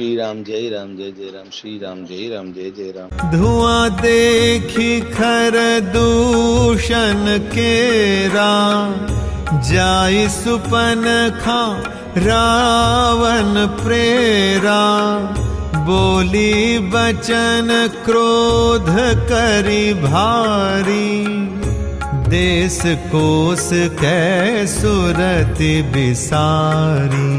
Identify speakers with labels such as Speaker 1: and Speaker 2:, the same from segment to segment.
Speaker 1: श्री राम जय राम श्री राम जय जय राम।
Speaker 2: धुआं देखी खर दूषण केरा, जाई सुपन खा रावण प्रेरा। बोली बचन क्रोध करी भारी, देश कोस कै सुरति बिसारी।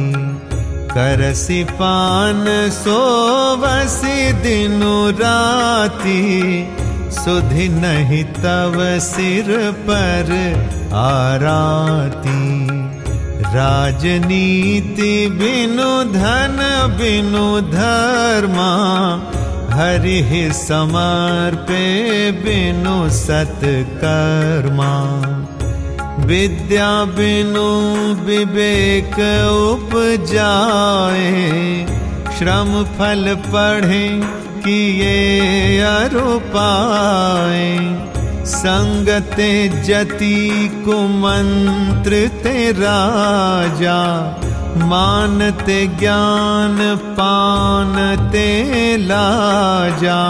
Speaker 2: करसी पान सोवसी दिनु राती, सुधि नहीं तव सिर पर आराती। राजनीति बिनु धन बिनु धर्मा, हरि समर्पे बिनु सत्कर्मा। विद्या बिनु विवेक उपजाए, श्रम फल पढ़े किए अरु पाए। संगते जति कुमंत्र ते राजा, मानते ज्ञान पानते लाजा।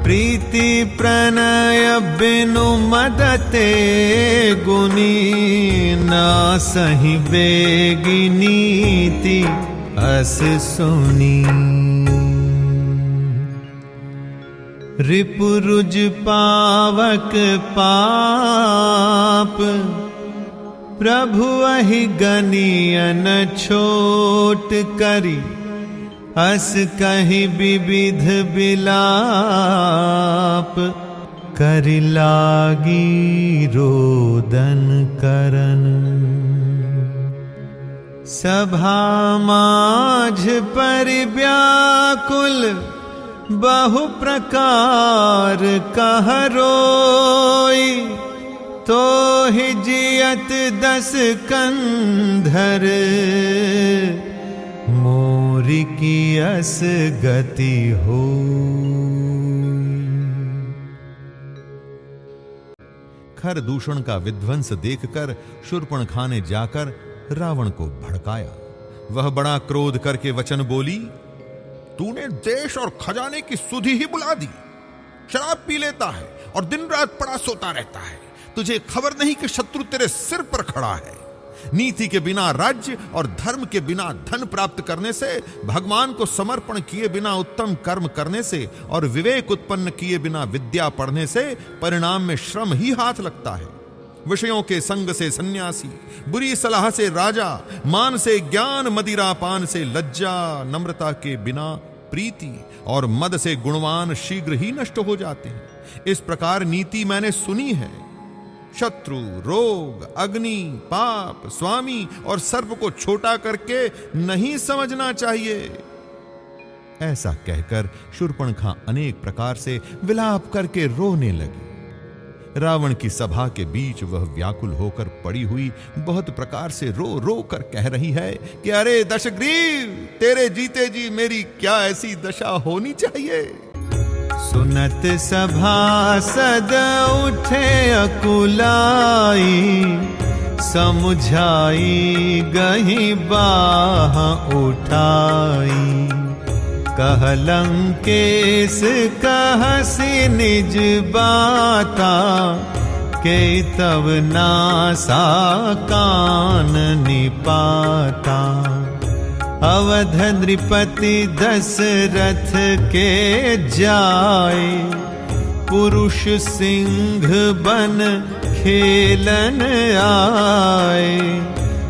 Speaker 2: प्रीति प्रणय बिनु मदते गुनी, ना सही बेगी नीति अस सुनी। रिपुरुज पावक पाप, प्रभु अहि गनियन छोट करी। अस कहि विविध बिलाप, करि लागी रोदन करन। सभा माझ परिव्याकुल, बहु प्रकार कह रोई। तो ही जियत 10 कंधर, मोरी की अस गति हो।
Speaker 3: खर दूषण का विध्वंस देखकर शूर्पणखा ने जाकर रावण को भड़काया। वह बड़ा क्रोध करके वचन बोली, तूने देश और खजाने की सुधि ही बुला दी। शराब पी लेता है और दिन रात पड़ा सोता रहता है। तुझे खबर नहीं कि शत्रु तेरे सिर पर खड़ा है। नीति के बिना राज्य और धर्म के बिना धन प्राप्त करने से, भगवान को समर्पण किए बिना उत्तम कर्म करने से और विवेक उत्पन्न किए बिना विद्या पढ़ने से परिणाम में श्रम ही हाथ लगता है। विषयों के संग से सन्यासी, बुरी सलाह से राजा, मान से ज्ञान, मदिरा पान से लज्जा, नम्रता के बिना प्रीति और मद से गुणवान शीघ्र ही नष्ट हो जाते हैं। इस प्रकार नीति मैंने सुनी है। शत्रु, रोग, अग्नि, पाप, स्वामी और सर्प को छोटा करके नहीं समझना चाहिए। ऐसा कहकर शूर्पणखा अनेक प्रकार से विलाप करके रोने लगी। रावण की सभा के बीच वह व्याकुल होकर पड़ी हुई बहुत प्रकार से रो रो कर कह रही है कि अरे दशग्रीव, तेरे जीते जी मेरी क्या ऐसी दशा होनी चाहिए।
Speaker 2: सुनत सभासद उठे अकुलाई, समुझाई गही बाह उठाई। कह लंकेश कहसी निज बाता, के तब नासा कान निपाता। अवध नृपति दशरथ के जाए, पुरुष सिंह बन खेलन आए।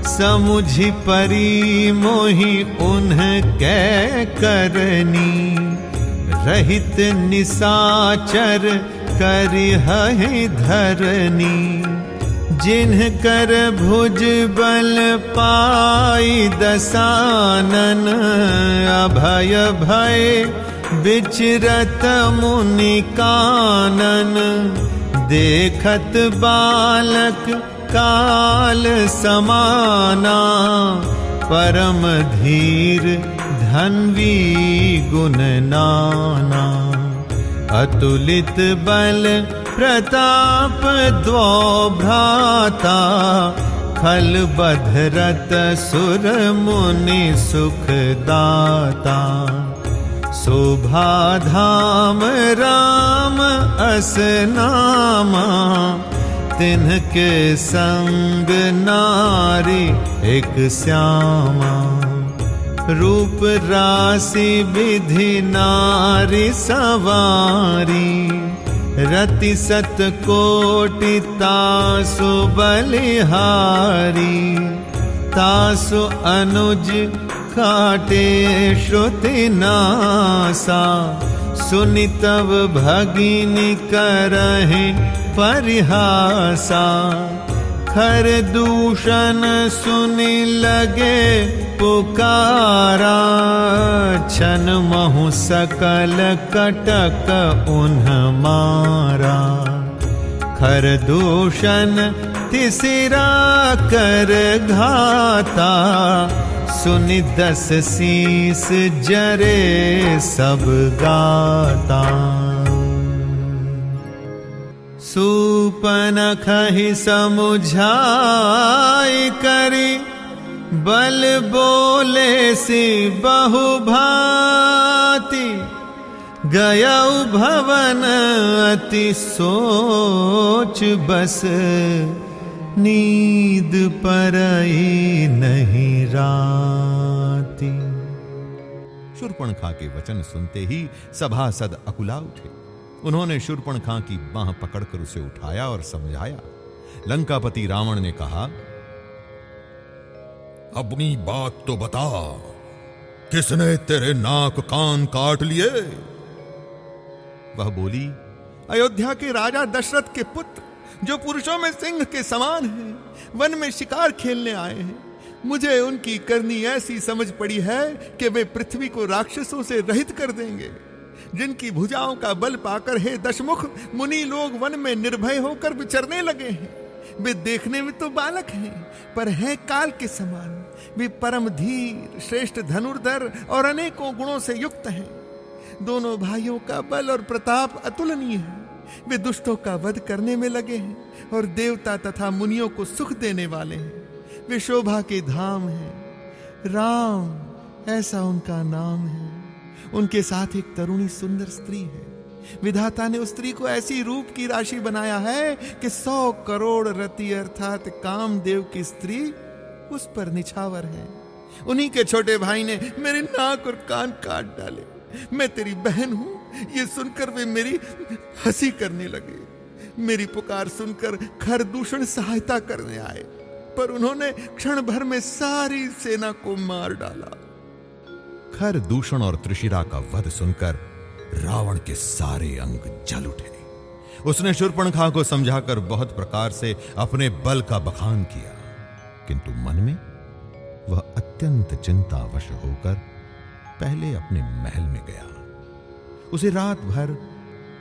Speaker 2: समुझि परी मोहि उन्ह कै करनी, रहित निसाचर करिहहि धरनी। जिन्ह कर भुज बल पाई दसानन, अभय भय विचरत मुनि कानन। देखत बालक काल समाना, परम धीर धन्वी गुण नाना। अतुलित बल प्रताप द्वौ भ्राता, खल बधरत सुर मुनि सुखदाता। शोभा धाम राम अस नामा, तिन्हके संग नारी एक श्यामा। रूप राशि विधि नारी सवारी, रति सत कोटि तासु बलिहारी। तासु अनुज काटे श्रुति नासा, सुनि तब भगिनी करहि परिहासा। खर दूषण सुनि लगे पुकारा, छन महु सकल कटक उन्ह मारा। खर दूषण तिसिरा कर घाता, सुनि 10 शीस जरे सब गाता। सूपनखहि समुझाई करी, बल बोले सी बहु भांति। गयौ भवन अति सोच बस, नींद परई नहीं राती।
Speaker 3: शूर्पणखा के वचन सुनते ही सभासद अकुला उठे। उन्होंने शूर्पणखा की बांह पकड़कर उसे उठाया और समझाया। लंकापति रावण ने कहा, अपनी बात तो बता, किसने तेरे नाक कान काट लिए? वह बोली, अयोध्या के राजा दशरथ के पुत्र, जो पुरुषों में सिंह के समान हैं, वन में शिकार खेलने आए हैं। मुझे उनकी करनी ऐसी समझ पड़ी है कि वे पृथ्वी को राक्षसों से रहित कर देंगे। जिनकी भुजाओं का बल पाकर हे दशमुख मुनि लोग वन में निर्भय होकर विचरने लगे हैं। वे देखने में तो बालक हैं, पर हैं काल के समान। वे परम धीर, श्रेष्ठ धनुर्धर और अनेकों गुणों से युक्त हैं। दोनों भाइयों का बल और प्रताप अतुलनीय है। वे दुष्टों का वध करने में लगे हैं और देवता तथा मुनियों को सुख देने वाले हैं। वे शोभा के धाम हैं। राम ऐसा उनका नाम है। उनके साथ एक तरुणी सुंदर स्त्री है। विधाता ने उस स्त्री को ऐसी रूप की राशि बनाया है कि 100 करोड़ रति अर्थात कामदेव की स्त्री उस पर निछावर है। उन्हीं के छोटे भाई ने मेरे नाक और कान काट डाले। मैं तेरी बहन हूं, ये सुनकर वे मेरी हंसी करने लगे। मेरी पुकार सुनकर खरदूषण सहायता करने आए, पर उन्होंने क्षण भर में सारी सेना को मार डाला। खरदूषण और त्रिशिरा का वध सुनकर रावण के सारे अंग जल उठे। उसने शूर्पणखा को समझाकर बहुत प्रकार से अपने बल का बखान किया, किंतु मन में वह अत्यंत चिंतावश होकर पहले अपने महल में गया। उसे रात भर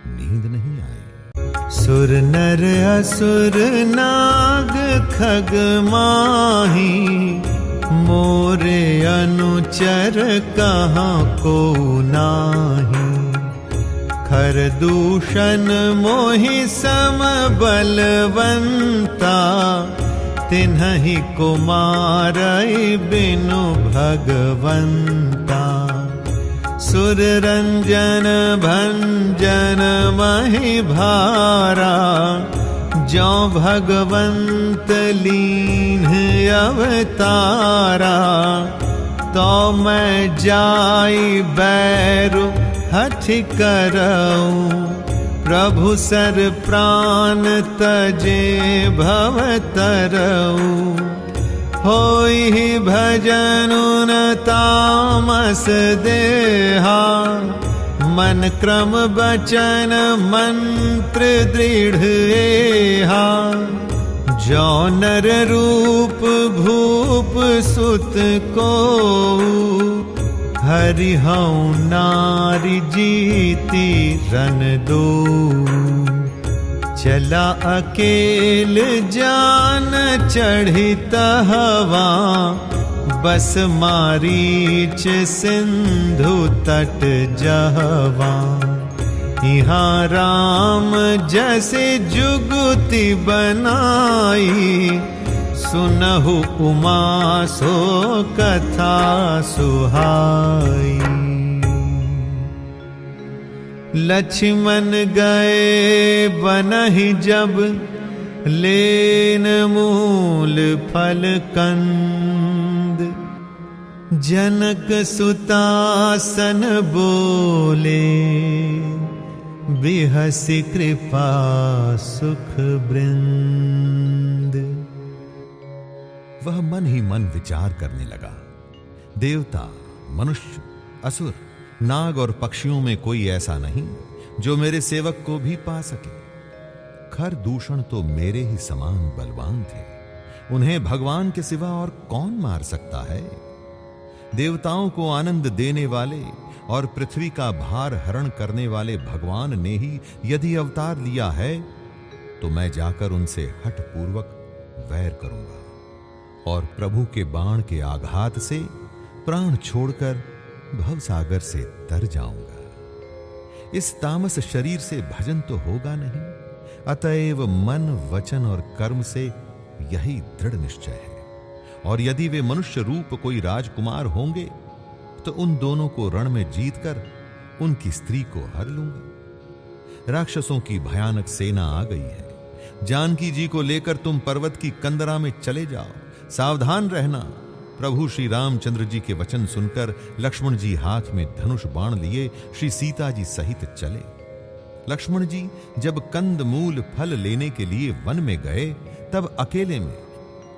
Speaker 3: नींद नहीं आई।
Speaker 2: सुर नर असुर नाग खग माही, मोरे अनुचर कहाँ को नाही। खरदूषण मोहि सम बलवंता, तिन्हि को मारई बिनु भगवंता। सुर रंजन भंजन महि भारा, जो भगवंत लीन अवतारा। तो मैं जाई बैरु हठि करऊ, प्रभु सर प्राण तजे भवतरऊ। होई भजनु न तामस देहा, मन क्रम बचन मंत्र दृढ़ एहा। जो नर रूप भूप सुत को, हरिहऊ नारी जीती रन दो। चला अकेल जान चढ़ित हवा, बस मारीच सिंधु तट जहवा। यहाँ राम जैसे जुगति बनाई, सुनहु उमा सो कथा सुहाई। लक्ष्मण गए बनहि जब लेन मूल फल कंद। जनक सुतासन बोले बिहसि कृपा सुख वृंद।
Speaker 3: वह मन ही मन विचार करने लगा, देवता, मनुष्य, असुर, नाग और पक्षियों में कोई ऐसा नहीं जो मेरे सेवक को भी पा सके। खर दूषण तो मेरे ही समान बलवान थे, उन्हें भगवान के सिवा और कौन मार सकता है। देवताओं को आनंद देने वाले और पृथ्वी का भार हरण करने वाले भगवान ने ही यदि अवतार लिया है तो मैं जाकर उनसे हठपूर्वक वैर करूंगा और प्रभु के बाण के आघात से प्राण छोड़कर भवसागर से तर जाऊंगा। इस तामस शरीर से भजन तो होगा नहीं, अतएव मन, वचन और कर्म से यही दृढ़ निश्चय है। और यदि वे मनुष्य रूप कोई राजकुमार होंगे तो उन दोनों को रण में जीतकर उनकी स्त्री को हर लूंगा। राक्षसों की भयानक सेना आ गई है। जानकी जी को लेकर तुम पर्वत की कंदरा में चले जाओ, सावधान रहना। प्रभु श्री रामचंद्र जी के वचन सुनकर लक्ष्मण जी हाथ में धनुष बाण लिए श्री सीता जी सहित चले। लक्ष्मण जी जब कंद मूल फल लेने के लिए वन में गए तब अकेले में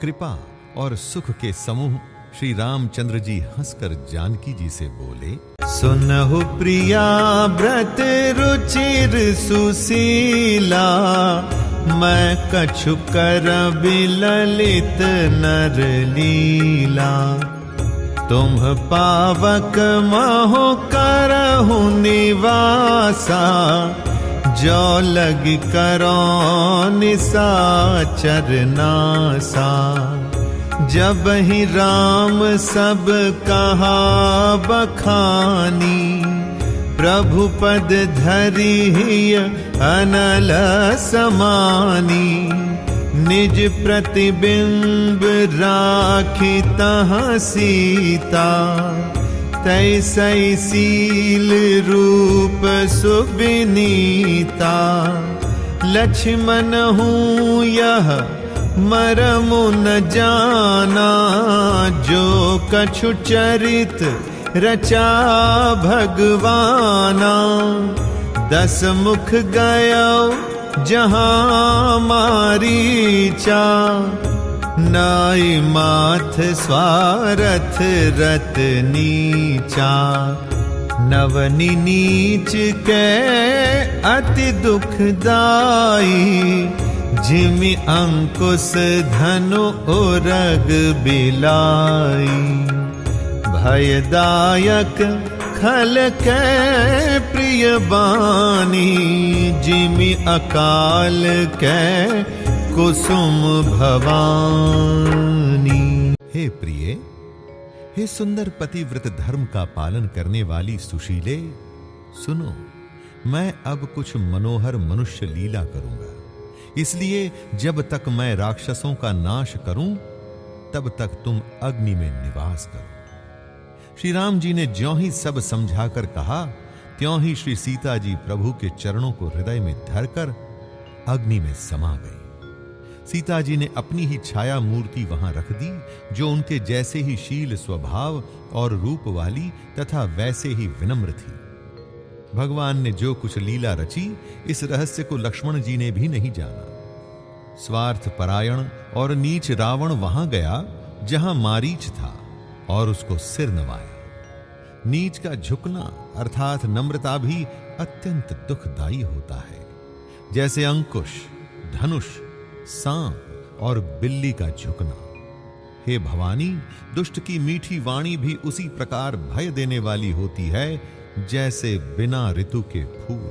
Speaker 3: कृपा और सुख के समूह श्री रामचंद्र जी हंसकर जानकी जी से बोले,
Speaker 2: सुनहु प्रिया व्रत रुचिर सुशीला। मैं कछु कर बिललित नर लीला। तुम पावक महो करहु निवासा। जो लगी करो निशाचर नासा। जब ही राम सब कहा बखानी। प्रभु पद धरी अनल समानी। निज प्रतिबिंब राखी तहाँ सीता। तैसै सील रूप सुविनीता। लक्ष्मण हूँ यह मरमु न जाना। जो कछु चरित रचा भगवाना। 10 मुख गयो जहाँ मारीचा। नाई माथ स्वारथ रत नीचा। नवनी नीच के अति दुखदाई। जिमि अंकुश धनु उरग बिलाई। भयदायक खल के प्रिय बानी। जिमि अकाल के कुसुम भवानी।
Speaker 3: हे प्रिय, हे सुंदर पतिव्रत धर्म का पालन करने वाली सुशीले, सुनो, मैं अब कुछ मनोहर मनुष्य लीला करूंगा। इसलिए जब तक मैं राक्षसों का नाश करूं तब तक तुम अग्नि में निवास करो। श्री राम जी ने ज्यों ही सब समझाकर कहा त्यों ही श्री सीता जी प्रभु के चरणों को हृदय में धरकर अग्नि में समा गई। सीता जी ने अपनी ही छाया मूर्ति वहां रख दी, जो उनके जैसे ही शील स्वभाव और रूप वाली तथा वैसे ही विनम्र थी। भगवान ने जो कुछ लीला रची, इस रहस्य को लक्ष्मण जी ने भी नहीं जाना। स्वार्थ परायण और नीच रावण वहां गया जहां मारीच था और उसको सिर नवाया। नीच का झुकना अर्थात नम्रता भी अत्यंत दुखदायी होता है, जैसे अंकुश, धनुष, सांप और बिल्ली का झुकना। हे भवानी, दुष्ट की मीठी वाणी भी उसी प्रकार भय देने वाली होती है जैसे बिना ऋतु के फूल।